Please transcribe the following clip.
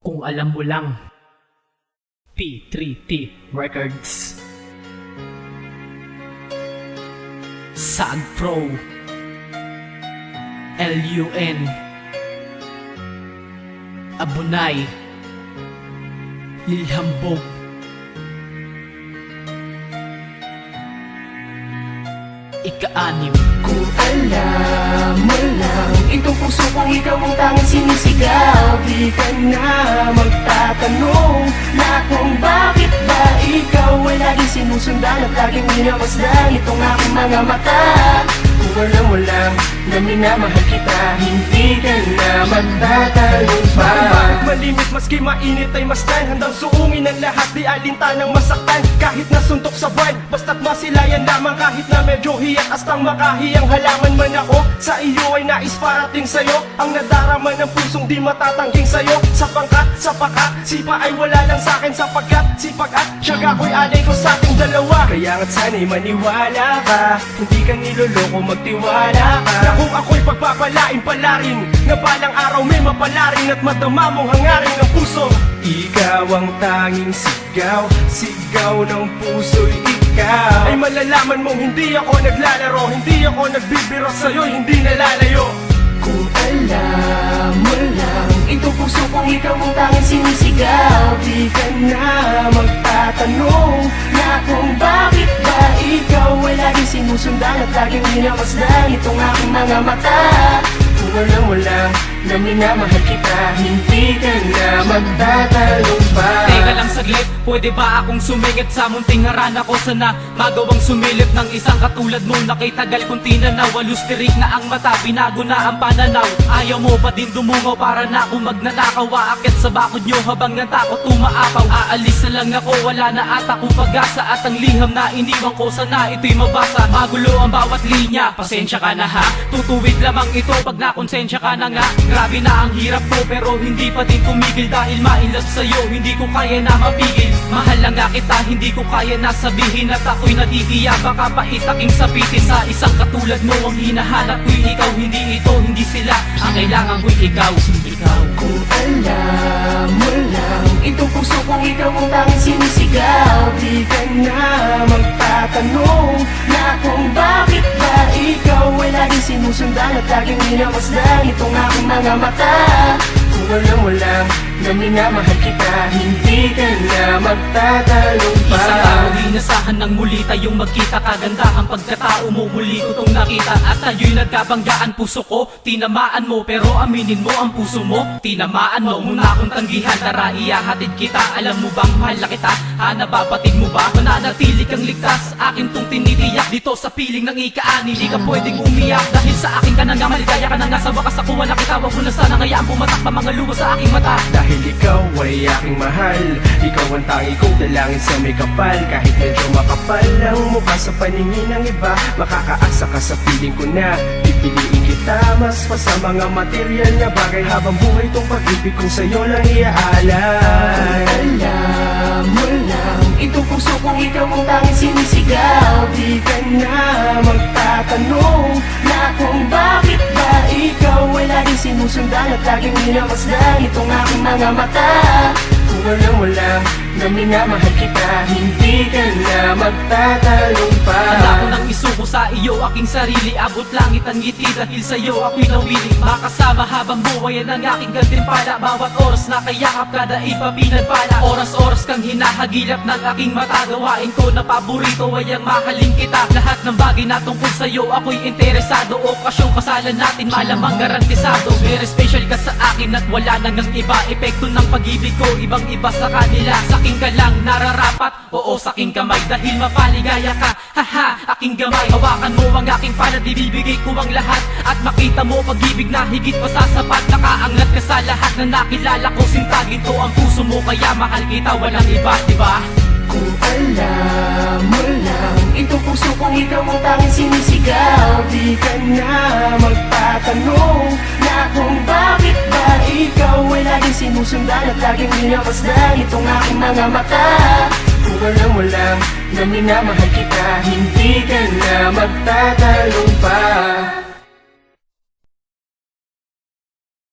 Kung alam mo lang. P3T Records. Sag Pro LUN Abunay Lilhambog. Ika-anim. Kung alam mo lang, itong puso kong ikaw ang tanging sinisigaw, di ka na magtatanong na kung bakit ba ikaw ay laging sinusundan at laging minamasdan itong aking mga mata. Kung alam mo lang na minamahal kita, hindi ka na magtatanong pa. Bakit malimit maski mainit ay mastan, handang suungin ang lahat di alintanang masaktan. Kahit nasuntok sa buwan, basta't masilayan lamang. Kahit na medyo hiyak astang makahiyang halaman man ako, sa iyo ay nais parating sa'yo ang nadarama ng pusong di matatangging sa'yo. Sa pangkat, sa paka, sipa ay wala lang sa'kin sapagkat sipag at syaga ko'y alay ko sa ating dalawa. Kaya nga't sana'y maniwala ka, hindi ka niloloko, magtiwala ka na kung ako'y pagpapalain palarin, na balang araw may mapalarin at madama mong hangarin ng puso. Ikaw ang tanging sigaw, sigaw ng puso'y ikaw. Ay malalaman mong hindi ako naglalaro, hindi ako nagbibiro sa'yo, hindi nalalayo. Kung alam mo lang, itong puso kong ikaw ang tanging sinisigaw, di ka na magtatanong na kung bakit ba ikaw ay laging sinusundan at laging minamasdan itong aking mga mata. Kung alam mo lang na minamahal kita, hindi ka na magtatanong pa. Teka lang saglit, pwede ba akong sumingit sa munting harana ko? Sana magawang sumilip ng isang katulad mo na kay tagal kong tinanaw. Alustirik na ang mata, binago na ang pananaw. Ayaw mo pa din dumungaw para na akong magnanakaw. Aakit sa bakod nyo habang natakot umaapaw. Aalis na lang ako, wala na ata kong pag-asa. At ang liham na iniwan ko, sana ito'y mabasa. Magulo ang bawat linya, pasensya ka na ha. Tutuwid lamang ito pag nakonsensya ka na nga. Grabe na ang hirap ko pero hindi pa din tumigil. Dahil ma-inlove sa'yo, hindi ko kaya na mapigil. Mahal lang nga kita, hindi ko kaya na sabihin at ako'y nahihiya. Baka paitaking sabitin sa isang katulad mo. Ang hinahanap ko'y ikaw, hindi ito, hindi sila. Ang kailangan ko'y ikaw, ikaw. Kung alam mo lang, itong puso kong ikaw ang tanging sinisigaw, di ka na magtatanong na kung bakit ba ikaw ay laging sinusundan at laging minamasdan itong aking mga mata. Kung alam mo lang na minamahal kita, hindi ka na magtatanong pa. Isang araw inasahan ng muli tayong magkita. Kagandahan pagkatao mo, muli ko tong nakita. At tayo'y nagkabanggaan, puso ko tinamaan mo. Pero aminin mo ang puso mo tinamaan mo. Muna akong tanggihan, tara iyahatid kita. Alam mo bang mahal na kita? Nababatid mo ba? Mananatili kang ligtas, akin tong tinitiyak. Dito sa piling ng ika-ani, di ka pwedeng umiyak. Dahil sa akin ka na nga, maligaya ka na nga. Sa wakas ako na kita, wag mo na sana ngayaan pumatak pa mga luha sa aking mata. Dahil ikaw ay aking mahal, ikaw ang tangi kong dalangin sa may kapal. Kahit medyo makapal ang mukha sa paningin ng iba, makakaasa ka sa piling ko na pipiliin kita mas pa sa mga material na bagay. Habang buhay tong pag-ibig kong sa'yo lang iaalay. Alam mo lang, itong puso kong ikaw ang tanging sinisigaw, di ka na magtatanong na kung bakit ba ikaw ay laging sinusundan at laging minamasdan itong aking mga mata. Kung alam mo lang na minamahal kita, hindi ka na magtatanong pa. Handa ko nang isuko sa iyo aking sarili. Abot langit ang ngiti dahil sa'yo ako'y nawili. Makasama habang buhay yan ang aking gantimpala. Bawat oras na kayakap kada ipapinagpala. Oras-oras kang hinahagilap ng aking mata. Gawain ko na paborito ay ang mahalin kita. Lahat ng bagay na tungkol sa'yo ako'y interesado. Okasyong kasalan natin malamang garantisado. Very special ka sa akin at wala nang iba. Epekto ng pag-ibig ko ibang iba sa kanila. Saking ka lang nararapat, oo saking kamay. Dahil mapaligaya ka, haha, aking gamay. Hawakan mo ang aking palad, ibibigay ko ang lahat. At makita mo pag-ibig na higit pa sa sapat. Nakaangat ka sa lahat na nakilala ko. Sintagin to ang puso mo, kaya mahal kita, walang iba, diba? Kung alam mo lang, itong puso kong ikaw ang tanging sinisigaw, di ka na magtatanong na kung bakit ba ikaw ay laging sinusundan at laging minamasdan itong aking mga mata. Kung alam mo lang na minamahal kita, hindi ka na magtatanong pa.